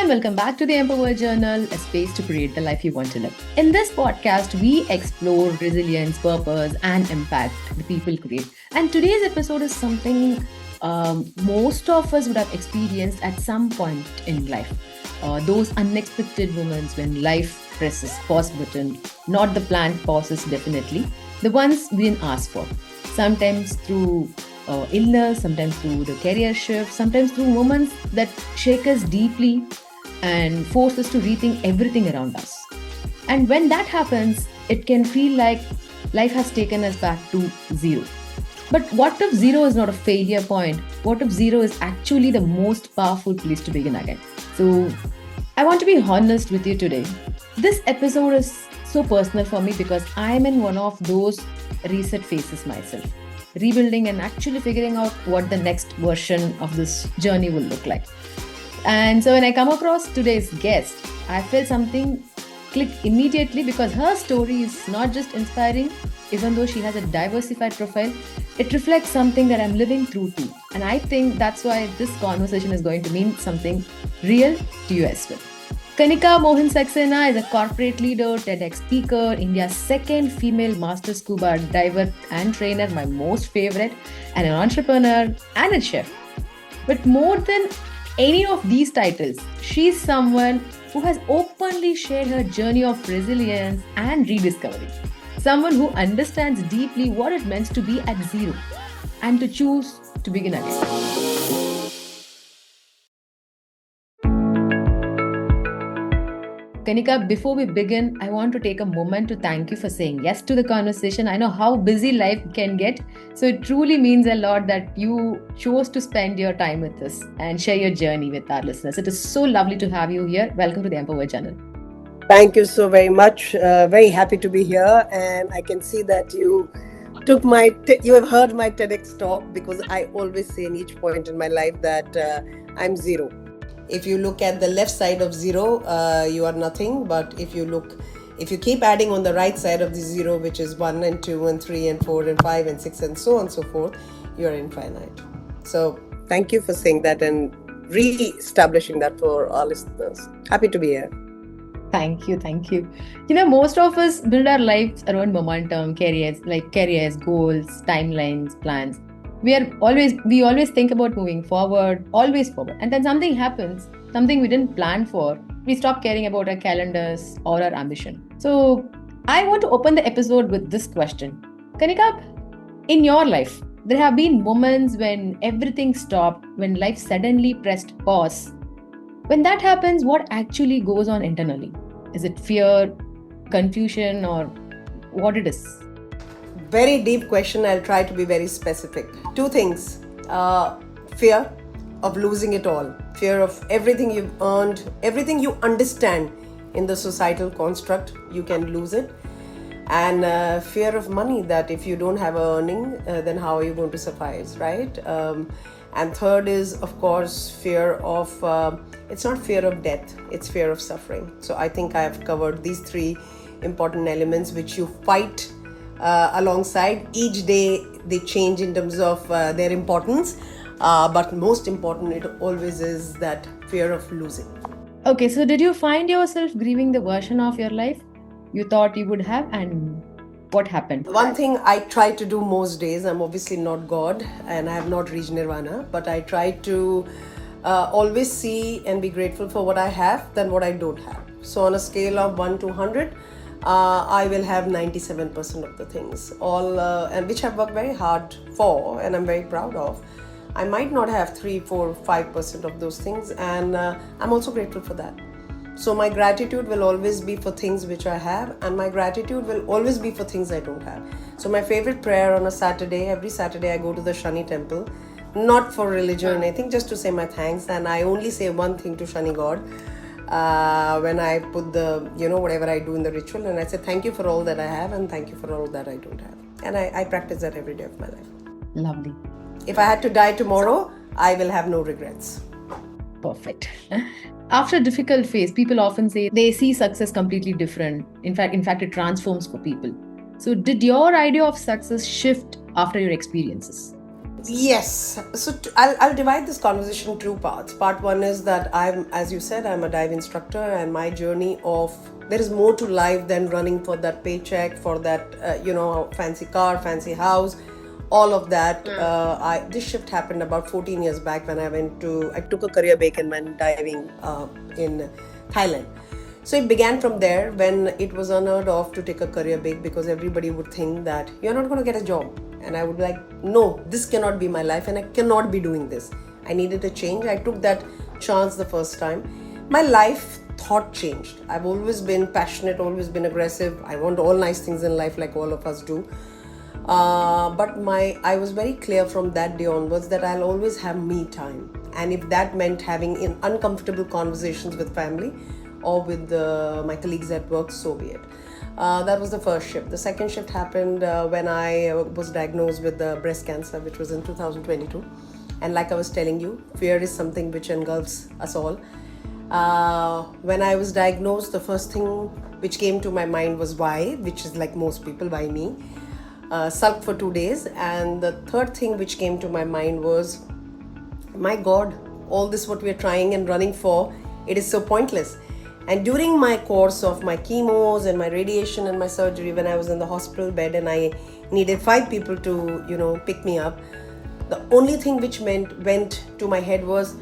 and welcome back to the Empower Journal, a space to create the life you want to live. In this podcast, we explore resilience, purpose, and impact the people create. And today's episode is something most of us would have experienced at some point in life. Those unexpected moments when life presses pause button, not the planned pauses definitely, the ones we didn't ask for. Sometimes through illness, sometimes through the career shift, sometimes through moments that shake us deeply and force us to rethink everything around us. And when that happens, it can feel like life has taken us back to zero. But what if zero is not a failure point? What if zero is actually the most powerful place to begin again? So, I want to be honest with you today. This episode is so personal for me because I'm in one of those reset phases myself, rebuilding and actually figuring out what the next version of this journey will look like. And so when I come across today's guest, I felt something click immediately because her story is not just inspiring, even though she has a diversified profile, it reflects something that I'm living through too. And I think that's why this conversation is going to mean something real to you as well. Kanika Mohan Saxena is a corporate leader, TEDx speaker, India's second female master scuba diver and trainer, my most favorite, and an entrepreneur and a chef. But more than any of these titles, she's someone who has openly shared her journey of resilience and rediscovery. Someone who understands deeply what it means to be at zero and to choose to begin again. Kanika, before we begin, I want to take a moment to thank you for saying yes to the conversation. I know how busy life can get, so it truly means a lot that you chose to spend your time with us and share your journey with our listeners. It is so lovely to have you here. Welcome to the Empower Journal. Thank you so very much. Very happy to be here, and I can see that you took you have heard my TEDx talk, because I always say in each point in my life that I'm zero. If you look at the left side of zero, you are nothing. But if you keep adding on the right side of the zero, which is 1 and 2 and 3 and 4 and 5 and 6 and so on and so forth, you are infinite. So thank you for saying that and re-establishing that for our listeners. Happy to be here. Thank you. You know, most of us build our lives around momentum, careers, goals, timelines, plans. We always think about moving forward, always forward. And then something happens, something we didn't plan for. We stop caring about our calendars or our ambition. So I want to open the episode with this question. Kanika, in your life, there have been moments when everything stopped, when life suddenly pressed pause. When that happens, what actually goes on internally? Is it fear, confusion, or what it is? Very deep question. I'll try to be very specific. 2 things. Fear of losing it all. Fear of everything you've earned, everything you understand in the societal construct, you can lose it. And fear of money, that if you don't have earning, then how are you going to suffice, right? And third is, of course, fear of, it's not fear of death, it's fear of suffering. So I think I have covered these 3 important elements which you fight alongside. Each day they change in terms of their importance, but most important, it always is that fear of losing. Okay, so did you find yourself grieving the version of your life you thought you would have, and what happened? One thing I try to do most days, I'm obviously not God and I have not reached nirvana, but I try to always see and be grateful for what I have than what I don't have. So on a scale of 1 to 100, I will have 97% of the things, all and which I've worked very hard for and I'm very proud of. I might not have 3, 4, 5% of those things, and I'm also grateful for that. So my gratitude will always be for things which I have, and my gratitude will always be for things I don't have. So my favorite prayer on a Saturday, every Saturday I go to the Shani temple, not for religion or anything, just to say my thanks, and I only say one thing to Shani God. When I put the, whatever I do in the ritual, and I say thank you for all that I have and thank you for all that I don't have. And I practice that every day of my life. Lovely. If I had to die tomorrow, I will have no regrets. Perfect. After a difficult phase, people often say they see success completely different. In fact, it transforms for people. So did your idea of success shift after your experiences? Yes. So I'll divide this conversation in two parts. Part one is that as you said, I'm a dive instructor, and my journey of there is more to life than running for that paycheck, for that fancy car, fancy house, all of that. This shift happened about 14 years back when I took a career break and went diving in Thailand. So it began from there when it was unheard of to take a career break because everybody would think that you're not going to get a job. And I would be like, no, this cannot be my life and I cannot be doing this. I needed a change. I took that chance the first time. My life thought changed. I've always been passionate, always been aggressive. I want all nice things in life like all of us do. But I was very clear from that day onwards that I'll always have me time. And if that meant having uncomfortable conversations with family, or with my colleagues at work, so be it. That was the first shift. The second shift happened when I was diagnosed with breast cancer, which was in 2022. And like I was telling you, fear is something which engulfs us all. When I was diagnosed, the first thing which came to my mind was why, which is like most people, why me? Sulked for 2 days. And the third thing which came to my mind was, my God, all this what we are trying and running for, it is so pointless. And during my course of my chemos and my radiation and my surgery, when I was in the hospital bed and I needed 5 people to, pick me up, the only thing which went to my head was,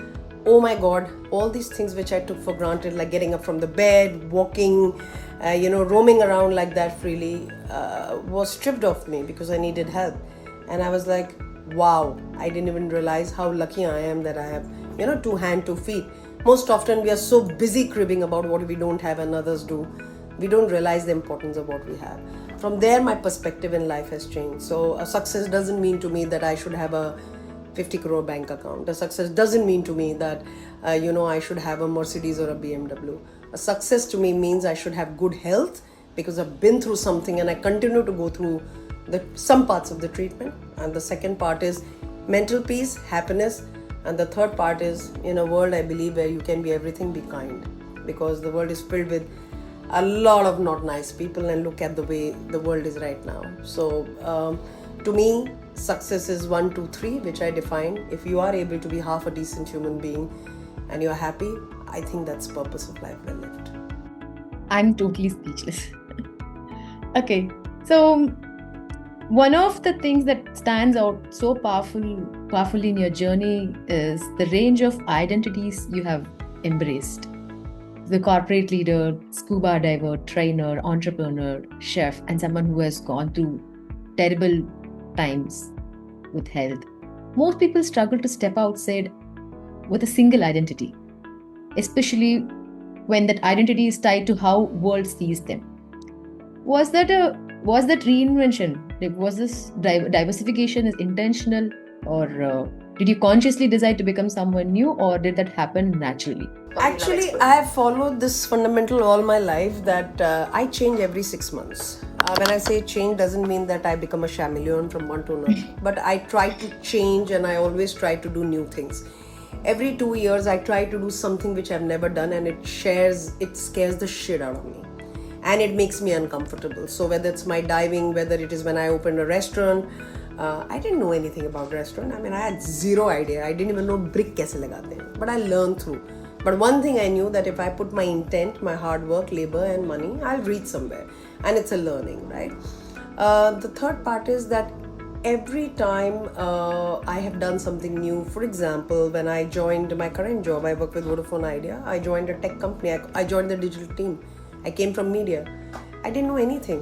oh my God, all these things which I took for granted, like getting up from the bed, walking, roaming around like that freely, was stripped off me because I needed help. And I was like, wow, I didn't even realize how lucky I am that I have, 2 hands, 2 feet. Most often we are so busy cribbing about what we don't have and others do. We don't realize the importance of what we have. From there, my perspective in life has changed. So a success doesn't mean to me that I should have a 50 crore bank account. A success doesn't mean to me that, I should have a Mercedes or a BMW. A success to me means I should have good health because I've been through something and I continue to go through some parts of the treatment. And the second part is mental peace, happiness. And the third part is, in a world, I believe, where you can be everything, be kind. Because the world is filled with a lot of not nice people, and look at the way the world is right now. So, to me, success is 1, 2, 3, which I define. If you are able to be half a decent human being and you're happy, I think that's purpose of life well lived. I'm totally speechless. Okay, so one of the things that stands out so powerfully in your journey is the range of identities you have embraced. The corporate leader, scuba diver, trainer, entrepreneur, chef, and someone who has gone through terrible times with health. Most people struggle to step outside with a single identity, especially when that identity is tied to how world sees them. Was that reinvention? Was this diversification is intentional, or did you consciously decide to become someone new, or did that happen naturally? Actually, I have followed this fundamental all my life that I change every 6 months. When I say change, doesn't mean that I become a chameleon from one to another, but I try to change and I always try to do new things. Every 2 years, I try to do something which I've never done, and it scares the shit out of me. And it makes me uncomfortable. So whether it's my diving, whether it is when I opened a restaurant, I didn't know anything about restaurant. I mean, I had zero idea. I didn't even know brick kaise lagate hain. But I learned through. But one thing I knew, that if I put my intent, my hard work, labor and money, I'll reach somewhere. And it's a learning, right? The third part is that every time I have done something new. For example, when I joined my current job, I work with Vodafone Idea. I joined a tech company. I joined the digital team. I came from media. I didn't know anything.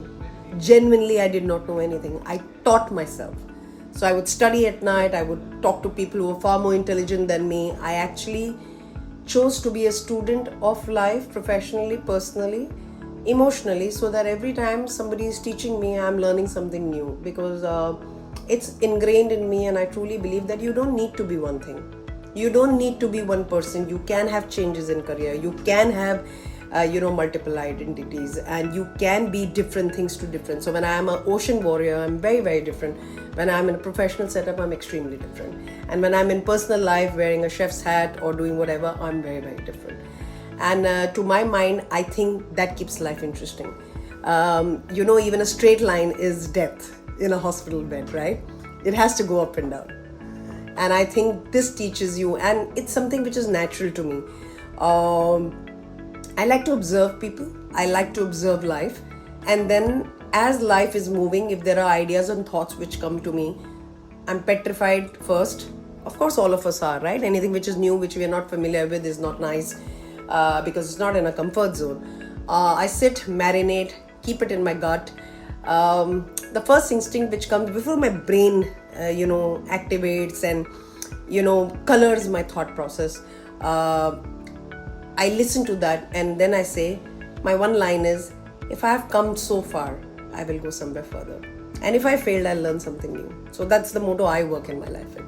Genuinely, I did not know anything. I taught myself. So I would study at night. I would talk to people who were far more intelligent than me. I actually chose to be a student of life, professionally, personally, emotionally, so that every time somebody is teaching me, I'm learning something new, because it's ingrained in me, and I truly believe that you don't need to be one thing. You don't need to be one person. You can have changes in career. You can have multiple identities, and you can be different things to different. So when I am an ocean warrior, I'm very, very different. When I'm in a professional setup, I'm extremely different. And when I'm in personal life, wearing a chef's hat or doing whatever, I'm very, very different. And to my mind, I think that keeps life interesting. Even a straight line is death in a hospital bed, right? It has to go up and down. And I think this teaches you, and it's something which is natural to me. I like to observe people, I like to observe life, and then as life is moving, if there are ideas and thoughts which come to me, I'm petrified first. Of course, all of us are, right? Anything which is new, which we are not familiar with, is not nice because it's not in a comfort zone. I sit, marinate, keep it in my gut. The first instinct which comes before my brain, activates and, colors my thought process. I listen to that and then I say, my one line is, if I have come so far, I will go somewhere further. And if I failed, I'll learn something new. So that's the motto I work in my life with.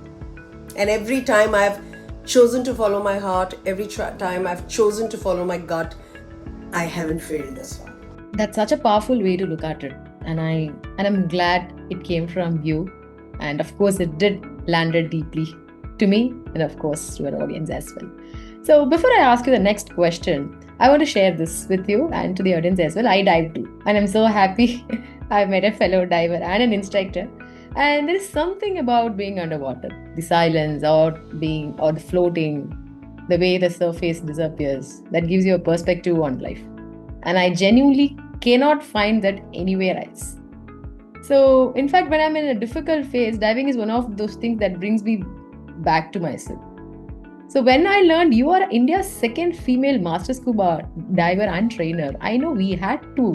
And every time I've chosen to follow my heart, every time I've chosen to follow my gut, I haven't failed thus far. That's such a powerful way to look at it. And I'm glad it came from you. And of course, it did landed deeply to me and of course to our audience as well. So before I ask you the next question, I want to share this with you and to the audience as well. I dive too, and I'm so happy I met a fellow diver and an instructor. And there is something about being underwater, the silence or the floating, the way the surface disappears, that gives you a perspective on life. And I genuinely cannot find that anywhere else. So, in fact, when I'm in a difficult phase, diving is one of those things that brings me back to myself. So when I learned you are India's second female master scuba diver and trainer, I know we had to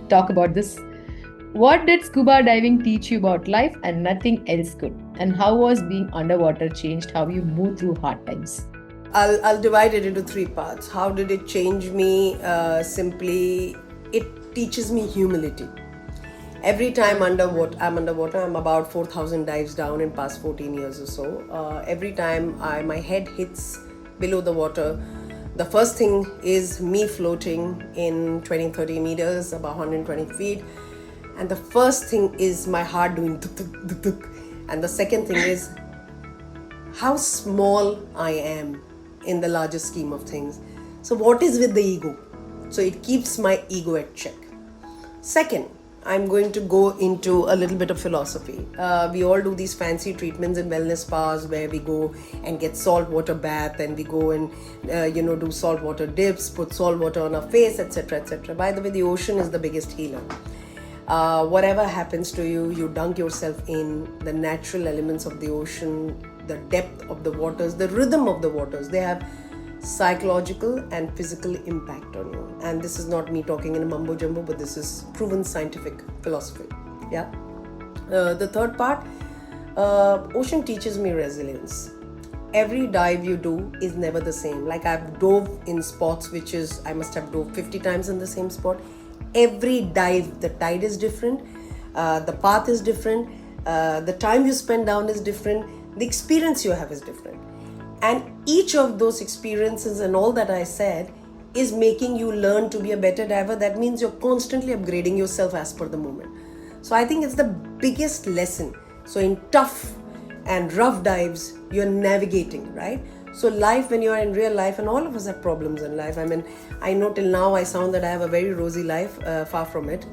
talk about this. What did scuba diving teach you about life and nothing else could? And how was being underwater changed how you move through hard times? I'll divide it into three parts. How did it change me? Simply, it teaches me humility. Every time I'm underwater, I'm about 4,000 dives down in past 14 years or so. Every time my head hits below the water, the first thing is me floating in 20-30 meters, about 120 feet. And the first thing is my heart doing tuk, tuk, tuk, tuk. And the second thing is how small I am in the larger scheme of things. So what is with the ego? So it keeps my ego at check. Second, I'm going to go into a little bit of philosophy. We all do these fancy treatments in wellness spas where we go and get salt water bath and we go and do salt water dips, put salt water on our face, etc., etc. By the way, the ocean is the biggest healer. Whatever happens to you, you dunk yourself in the natural elements of the ocean, the depth of the waters, the rhythm of the waters. They have psychological and physical impact on you. And this is not me talking in a mumbo jumbo, but this is proven scientific philosophy. Yeah. The third part, ocean teaches me resilience. Every dive you do is never the same. Like I've dove in spots which is, I must have dove 50 times in the same spot. Every dive, the tide is different, the path is different, the time you spend down is different, the experience you have is different. And each of those experiences and all that I said is making you learn to be a better diver. That means you're constantly upgrading yourself as per the moment. So I think it's the biggest lesson. So in tough and rough dives, you're navigating, right? So life, when you are in real life, and all of us have problems in life. I mean, I know till now I sound that I have a very rosy life, far from it.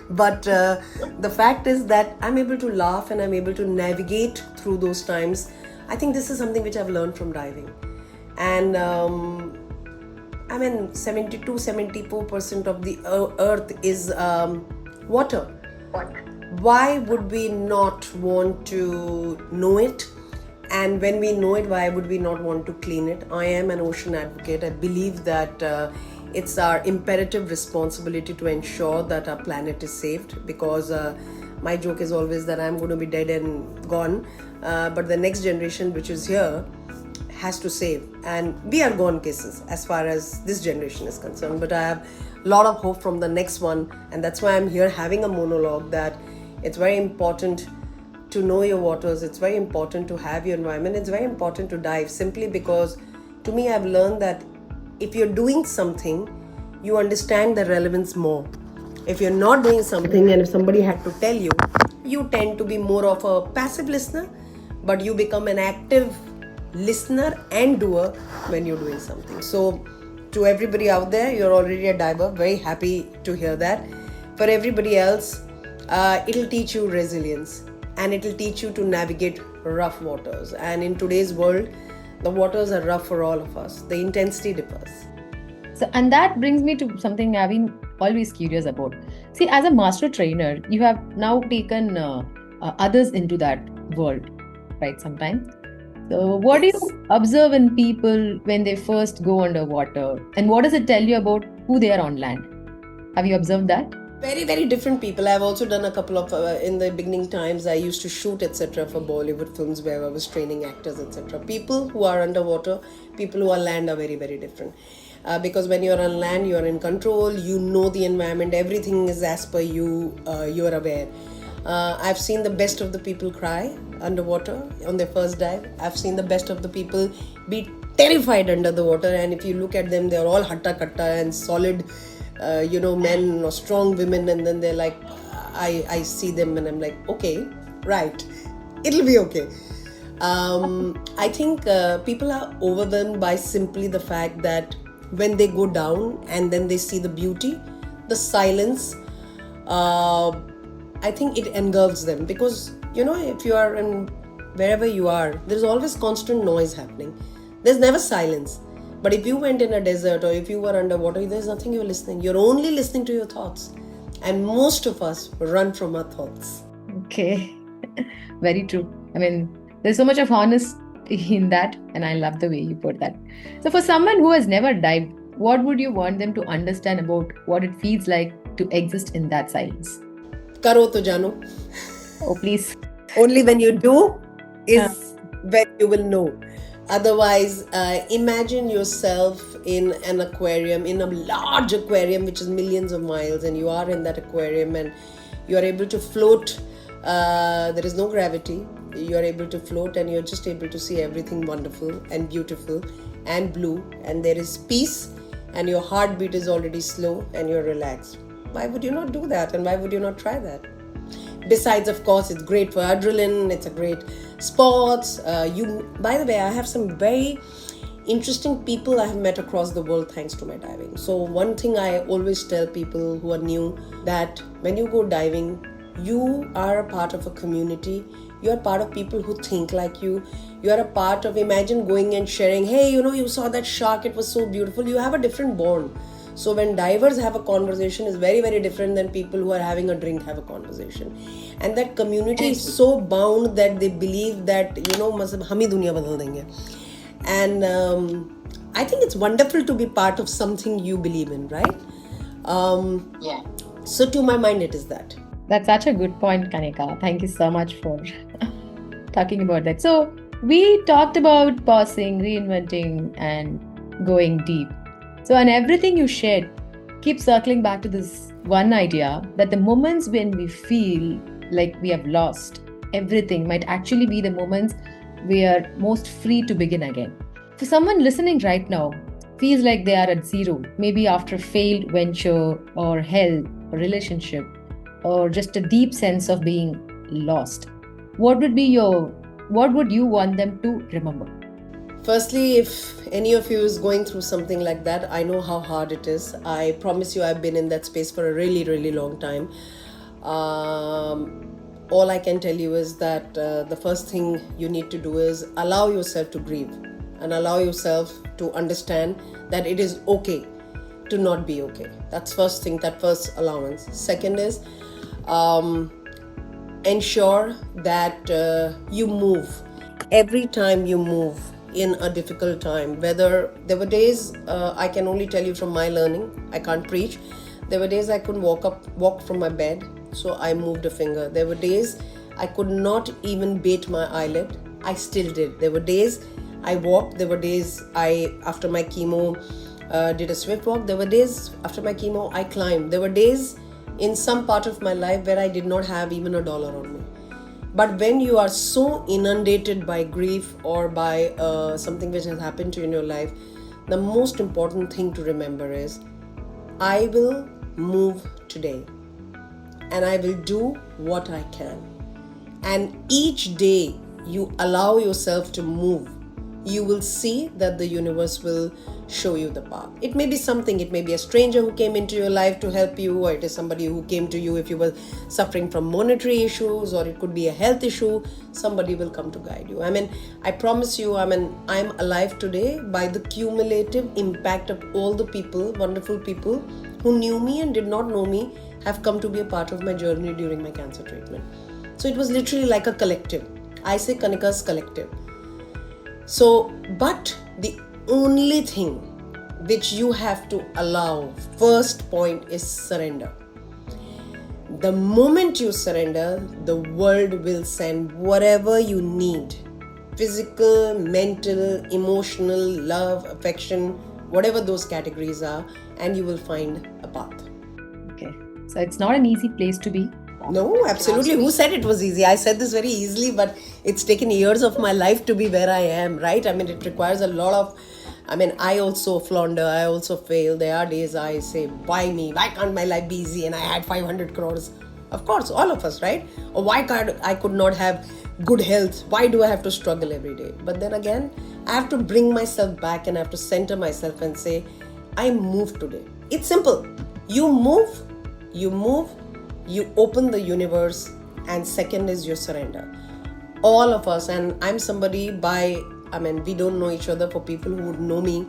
But the fact is that I'm able to laugh and I'm able to navigate through those times. I think this is something which I've learned from diving. And 74% of the earth is water. Why would we not want to know it? And when we know it, why would we not want to clean it? I am an ocean advocate. I believe that it's our imperative responsibility to ensure that our planet is saved, because my joke is always that I'm going to be dead and gone, but the next generation which is here has to save, and we are gone cases as far as this generation is concerned. But I have a lot of hope from the next one, and that's why I'm here having a monologue that it's very important to know your waters, it's very important to have your environment, it's very important to dive, simply because to me I've learned that if you're doing something, you understand the relevance more. If you're not doing something and if somebody had to tell you, you tend to be more of a passive listener, but you become an active listener and doer when you're doing something. So to everybody out there, you're already a diver, very happy to hear that. For everybody else, it'll teach you resilience. and it'll teach you to navigate rough waters. And in today's world, the waters are rough for all of us. The intensity differs. So, and that brings me to something I've been always curious about. See, as a master trainer, you have now taken others into that world, right? Sometimes. So, what do Yes. you observe in people when they first go underwater, and what does it tell you about who they are on land? Have you observed that? Very, very different people. I've also done a couple of, in the beginning times, I used to shoot, etc., for Bollywood films where I was training actors, etc. People who are underwater, people who are land are very, very different. Because when you're on land, you're in control, you know the environment, everything is as per you, you're aware. I've seen the best of the people cry underwater on their first dive. I've seen the best of the people be terrified under the water, and if you look at them, they're all hatta katta and solid, men or strong women, and then they're like, I see them and I'm like, okay, right, it'll be okay. I think people are overwhelmed by simply the fact that when they go down and then they see the beauty, the silence, I think it engulfs them, because if you are in wherever you are, there's always constant noise happening. There's never silence. But if you went in a desert or if you were underwater, there's nothing you're listening. You're only listening to your thoughts. And most of us run from our thoughts. Okay, very true. I mean, there's so much of honesty in that, and I love the way you put that. So, for someone who has never dived, what would you want them to understand about what it feels like to exist in that silence? Karo to jano. Oh, please. Only when you do is when you will know. Otherwise, imagine yourself in an aquarium, in a large aquarium which is millions of miles, and you are in that aquarium and you are able to float. There is no gravity. You are able to float and you're just able to see everything wonderful and beautiful and blue, and there is peace, and your heartbeat is already slow and you're relaxed. Why would you not do that, and why would you not try that? Besides, of course, it's great for adrenaline, it's a great sports. By the way, I have some very interesting people I have met across the world thanks to my diving. So one thing I always tell people who are new, that when you go diving, you are a part of a community. You are part of people who think like you. You are a part of, imagine going and sharing, hey, you saw that shark, it was so beautiful. You have a different bond. So when divers have a conversation, is very, very different than people who are having a drink have a conversation. And that community is so bound that they believe that, hum hi duniya badal denge. And I think it's wonderful to be part of something you believe in, right? Yeah. So to my mind, it is that. That's such a good point, Kanika. Thank you so much for talking about that. So, we talked about pausing, reinventing, and going deep. So, and everything you shared, keep circling back to this one idea that the moments when we feel like we have lost everything might actually be the moments we are most free to begin again. For someone listening right now, feels like they are at zero, maybe after a failed venture or health or relationship, or just a deep sense of being lost. What would you want them to remember? Firstly, if any of you is going through something like that, I know how hard it is. I promise you, I've been in that space for a really, really long time. All I can tell you is that the first thing you need to do is allow yourself to grieve and allow yourself to understand that it is okay to not be okay. That's first thing, that first allowance. Second is ensure that you move. Every time you move in a difficult time, whether there were days, I can only tell you from my learning, I can't preach. There were days I couldn't walk from my bed, so I moved a finger. There were days I could not even bait my eyelid. I still did. There were days I walked. There were days after my chemo, did a swift walk. There were days after my chemo, I climbed. There were days in some part of my life where I did not have even $1 on me. But when you are so inundated by grief or by something which has happened to you in your life, the most important thing to remember is, I will move today and I will do what I can. And each day you allow yourself to move you will see that the universe will show you the path. It may be something, it may be a stranger who came into your life to help you, or it is somebody who came to you if you were suffering from monetary issues, or it could be a health issue. Somebody will come to guide you. I promise you, I'm alive today by the cumulative impact of all the people, wonderful people who knew me and did not know me, have come to be a part of my journey during my cancer treatment. So it was literally like a collective. I say Kanika's collective. So, but the only thing which you have to allow, first point, is surrender. The moment you surrender, the world will send whatever you need. Physical, mental, emotional, love, affection, whatever those categories are, and you will find a path. Okay. So it's not an easy place to be. No, absolutely. Who said it was easy? I said this very easily, but it's taken years of my life to be where I am, right? It requires a lot of, I also flounder, I also fail. There are days I say, why me? Why can't my life be easy? And I had 500 crores. Of course, all of us, right? Or why can't I could not have good health? Why do I have to struggle every day? But then again, I have to bring myself back and I have to center myself and say, I move today. It's simple. You move, you open the universe, and second is your surrender. All of us, and I'm somebody we don't know each other. For people who would know me,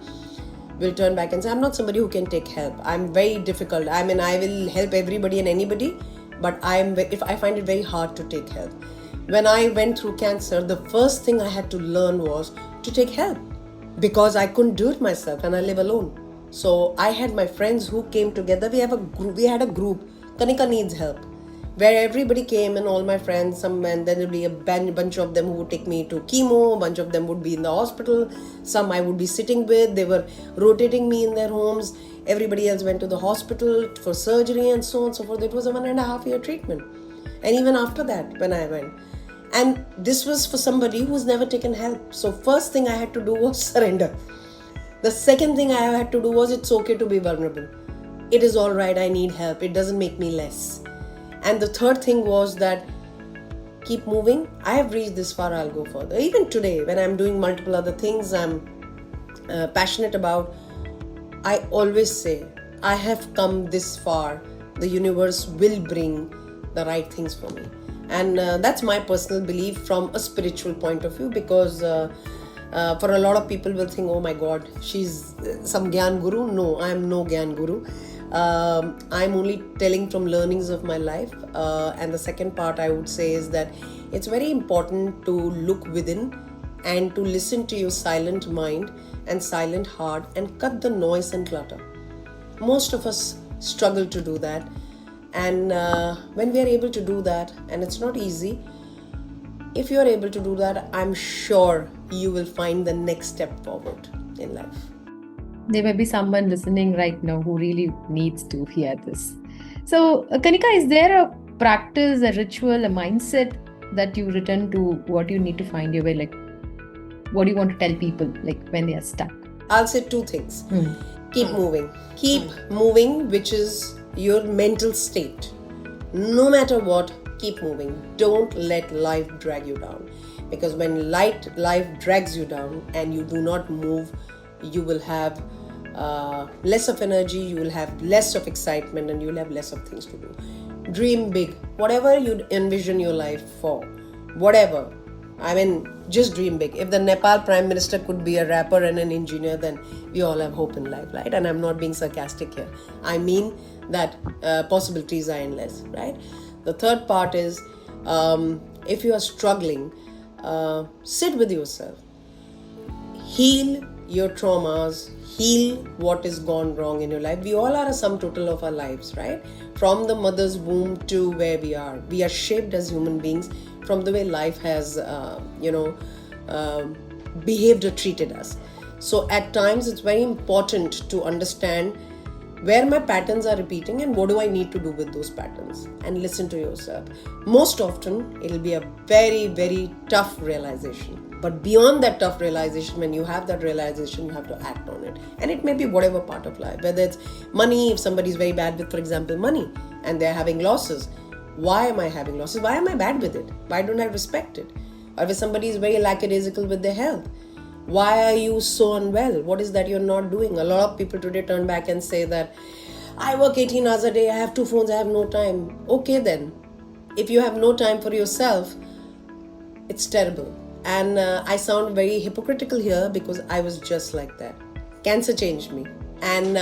will turn back and say, I'm not somebody who can take help. I'm very difficult. I will help everybody and anybody, but if I find it very hard to take help. When I went through cancer, the first thing I had to learn was to take help, because I couldn't do it myself and I live alone. So I had my friends who came together. We had a group, Kanika Needs Help, where everybody came, and all my friends, and then there'll be a bunch of them who would take me to chemo, a bunch of them would be in the hospital, some I would be sitting with, they were rotating me in their homes, everybody else went to the hospital for surgery and so on and so forth. It was a 1.5 year treatment. And even after that, when I went, and this was for somebody who's never taken help. So first thing I had to do was surrender. The second thing I had to do was, it's okay to be vulnerable. It is all right, I need help. It doesn't make me less. And the third thing was that keep moving. I have reached this far, I'll go further. Even today, when I'm doing multiple other things I'm passionate about, I always say, I have come this far. The universe will bring the right things for me. And that's my personal belief from a spiritual point of view, because for a lot of people will think, oh my God, she's some Gyan Guru. No, I am no Gyan Guru. I'm only telling from learnings of my life. And the second part I would say is that it's very important to look within and to listen to your silent mind and silent heart and cut the noise and clutter. Most of us struggle to do that. And when we are able to do that, and it's not easy, if you are able to do that, I'm sure you will find the next step forward in life. There may be someone listening right now who really needs to hear this. So, Kanika, is there a practice, a ritual, a mindset that you return to? What you need to find your way? Like, what do you want to tell people, like when they are stuck? I'll say two things. Keep moving. Keep moving, which is your mental state. No matter what, keep moving. Don't let life drag you down. Because when life drags you down and you do not move, you will have less of energy, you will have less of excitement, and you will have less of things to do. Dream big. Whatever you envision your life for, whatever. Just dream big. If the Nepal Prime Minister could be a rapper and an engineer, then we all have hope in life, right? And I'm not being sarcastic here. I mean that possibilities are endless, right? The third part is, if you are struggling, sit with yourself. Heal your traumas, heal what is gone wrong in your life. We all are a sum total of our lives, right? From the mother's womb to where we are. We are shaped as human beings from the way life has, behaved or treated us. So at times it's very important to understand where my patterns are repeating and what do I need to do with those patterns, and listen to yourself. Most often it'll be a very, very tough realization. But beyond that tough realization, when you have that realization, you have to act on it. And it may be whatever part of life, whether it's money, if somebody's very bad with, for example, money, and they're having losses. Why am I having losses? Why am I bad with it? Why don't I respect it? Or if somebody is very lackadaisical with their health, Why are you so unwell? What is that you're not doing? A lot of people today turn back and say that I work 18 hours a day, I have 2 phones, I have no time. Okay then. If you have no time for yourself, it's terrible. And I sound very hypocritical here because I was just like that. Cancer changed me. And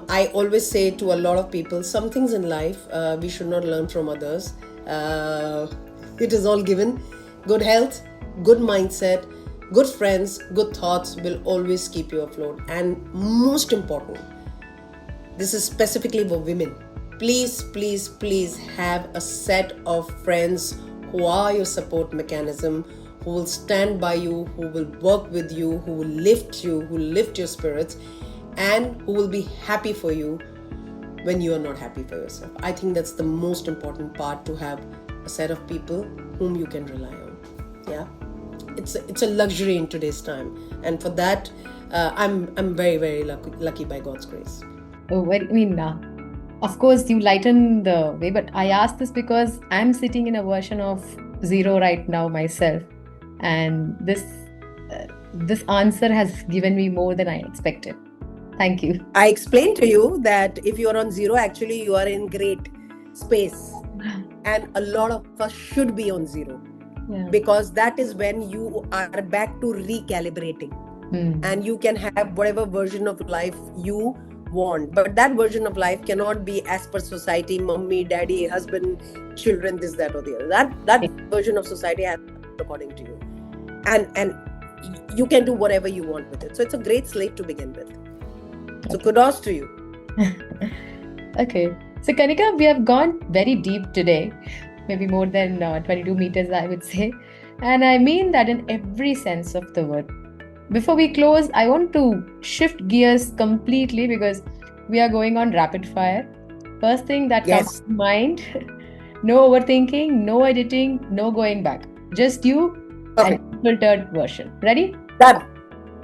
I always say to a lot of people, some things in life we should not learn from others. It is all given. Good health, good mindset, good friends, good thoughts will always keep you afloat. And most important, this is specifically for women. Please, please, please have a set of friends who are your support mechanism, who will stand by you, who will work with you, who will lift you, who will lift your spirits, and who will be happy for you when you are not happy for yourself. I think that's the most important part, to have a set of people whom you can rely on. Yeah, it's a luxury in today's time, and for that, I'm very, very lucky by God's grace. Oh, well, I mean, of course, you lighten the way, but I asked this because I'm sitting in a version of zero right now myself, and this answer has given me more than I expected. Thank you. I explained to you that if you are on zero, actually you are in great space, and a lot of us should be on zero, because that is when you are back to recalibrating, and you can have whatever version of life you want, but that version of life cannot be as per society, mommy, daddy, husband, children, this, that, or the other. That version of society has according to you, and you can do whatever you want with it. So it's a great slate to begin with. So kudos to you. Okay, so Kanika, we have gone very deep today, maybe more than 22 meters, I would say, and I mean that in every sense of the word. Before we close, I want to shift gears completely because we are going on rapid fire. First thing that comes to mind, no overthinking, no editing, no going back. Just you and filtered version. Ready? Done.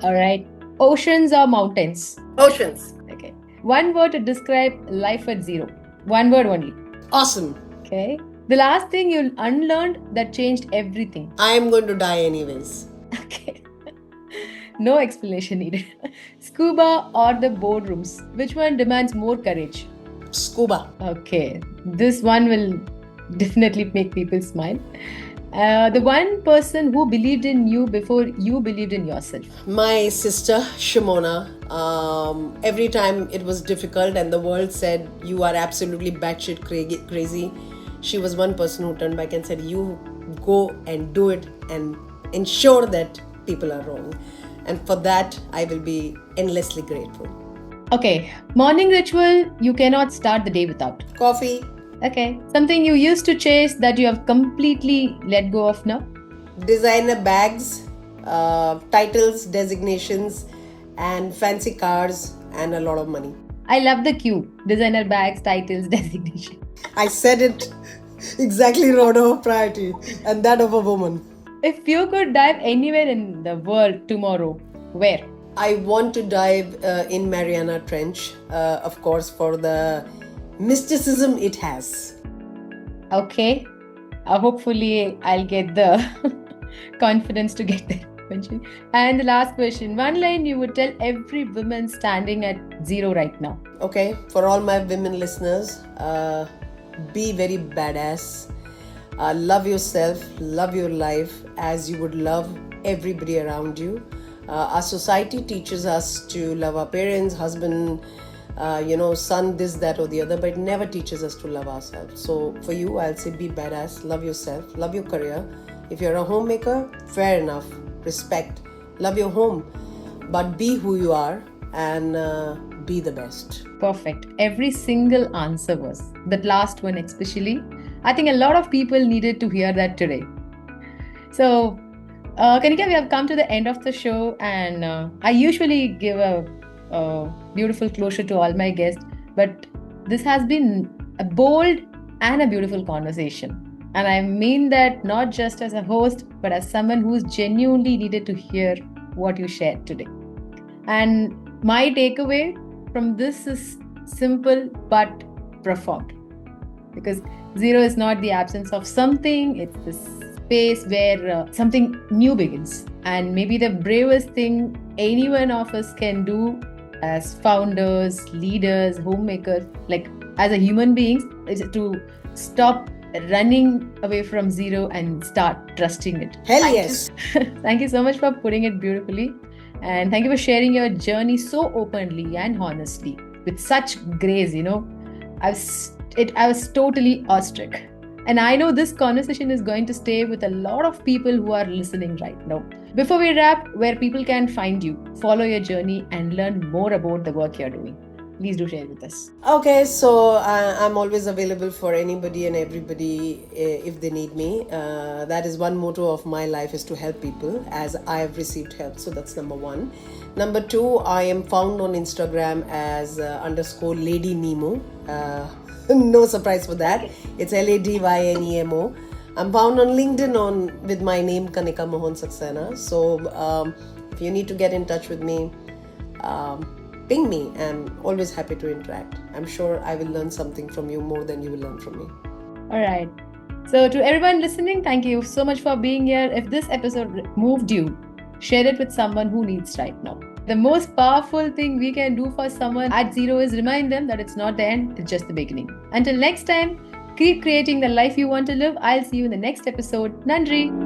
All right. Oceans or mountains? Oceans. Okay. One word to describe life at zero. One word only. Awesome. Okay. The last thing you unlearned that changed everything. I am going to die anyways. Okay. No explanation needed. Scuba or the boardrooms? Which one demands more courage? Scuba. Okay. This one will definitely make people smile. The one person who believed in you before you believed in yourself? My sister, Shimona. Every time it was difficult and the world said, you are absolutely batshit crazy, she was one person who turned back and said, you go and do it and ensure that people are wrong. And for that, I will be endlessly grateful. Okay. Morning ritual you cannot start the day without? Coffee. Okay. Something you used to chase that you have completely let go of now? Designer bags, titles, designations, and fancy cars, and a lot of money. I love the cue. Designer bags, titles, designation. I said it exactly in order of priority, and that of a woman. If you could dive anywhere in the world tomorrow, where? I want to dive in Mariana Trench, of course, for the mysticism it has. Okay. Hopefully, I'll get the confidence to get there eventually. And the last question, one line you would tell every woman standing at zero right now. Okay, for all my women listeners, be very badass. Love yourself, love your life as you would love everybody around you. Our society teaches us to love our parents, husband, son, this, that, or the other, but it never teaches us to love ourselves. So for you, I'll say be badass, love yourself, love your career. If you're a homemaker, fair enough, respect, love your home, but be who you are and be the best. Perfect. Every single answer was. That last one especially. I think a lot of people needed to hear that today. So, Kanika, we have come to the end of the show, and I usually give a beautiful closure to all my guests, but this has been a bold and a beautiful conversation. And I mean that not just as a host, but as someone who's genuinely needed to hear what you shared today. And my takeaway from this is simple but profound. Because zero is not the absence of something, it's this space where something new begins. And maybe the bravest thing any one of us can do as founders, leaders, homemakers, like as a human beings, is to stop running away from zero and start trusting it. Hell yes. Thank you so much for putting it beautifully. And thank you for sharing your journey so openly and honestly with such grace. I was totally awestruck. And I know this conversation is going to stay with a lot of people who are listening right now. Before we wrap, where people can find you, follow your journey, and learn more about the work you're doing, please do share with us. Okay, so I'm always available for anybody and everybody if they need me. That is one motto of my life, is to help people as I have received help. So that's number one. Number two, I am found on Instagram as _ Lady Nemo. No surprise for that. It's LADYNEMO. I'm found on LinkedIn with my name Kanika Mohan Saxena. So if you need to get in touch with me, ping me. I'm always happy to interact. I'm sure I will learn something from you more than you will learn from me. All right. So to everyone listening, thank you so much for being here. If this episode moved you, share it with someone who needs right now. The most powerful thing we can do for someone at zero is remind them that it's not the end, it's just the beginning. Until next time, keep creating the life you want to live. I'll see you in the next episode. Nandri.